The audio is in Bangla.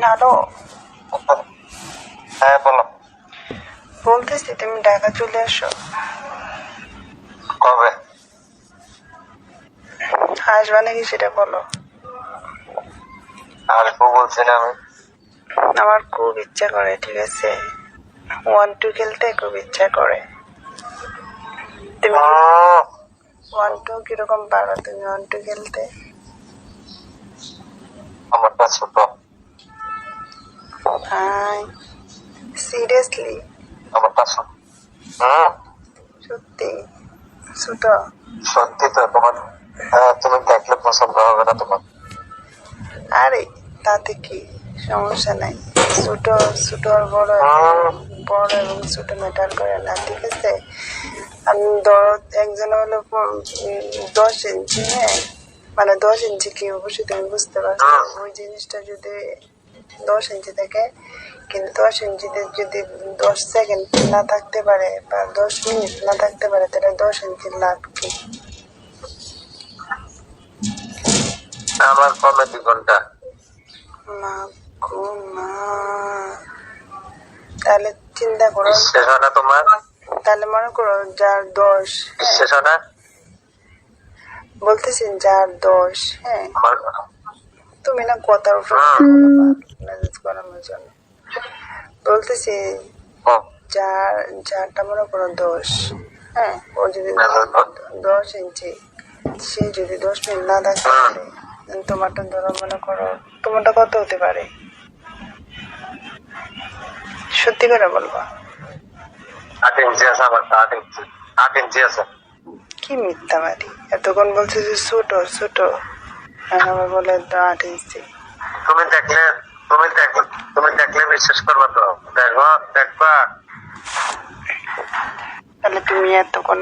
হ্যালো। হ্যাঁ বলো। বলতেছি তুমি ঢাকা চলে আসো। কবে? আসবা নাকি সেটা বলো। আসবো বলছি না আমি। আমার খুব ইচ্ছা করে, ঠিক আছে, 1-2 খেলতে খুব ইচ্ছা করে। তুমি 1-2 কিরকম পারো তুমি 1-2 খেলতে? আমারটা ছোট। সিরিয়াসলি? আমারটা ছোট। সত্যি ছোট? সত্যি তো তোমার। তুমি দেখলে পছন্দ হবে না তোমার। আরে তাতে কি সমস্যা নাই। ছোট ছোট আর বড় বড় এবং ছোট ম্যাটার করে না, ঠিক আছে। আমি ধরো একজন হলো 10 ইঞ্চি, হ্যাঁ, মানে 10 ইঞ্চি কি অবশ্যই তুমি বুঝতে পারছো। ওই জিনিসটা যদি 10 ইঞ্চি থাকে, কিন্তু 10 ইঞ্চিতে যদি 10 সেকেন্ড না থাকতে পারে বা 10 মিনিট না থাকতে পারে, তাহলে 10 ইঞ্চির লাভ কি? আমার কমে 2 ঘন্টা। মা গো মা, তাহলে চিন্তা করো। শেষ হয় না তোমার? তাহলে মনে করো যার 10, শেষ হয় না? বলতেছি যার 10, হ্যাঁ, তুমি না কথার উপর ম্যানেজ করানোর জন্য বলতেছি, যারটা মনে করো 10, হ্যাঁ, ও যদি 10 ইঞ্চি, সে যদি 10 মিনিট না থাকতে পারে, তোমারটা ধরো মনে করো তোমারটা কত হতে পারে? সত্যি করে বলবা। 8 ইঞ্চি আছে আমার। 8 ইঞ্চি। 8 ইঞ্চি আছে। কি মিথ্যাবাদী, এতক্ষণ বলছে যে ছোট ছোট, আবার বলে 8 ইঞ্চি। তুমি দেখলে তুমি দেখলে বিশ্বাস করবা তো। দেখবা। তাহলে তুমি এতক্ষণ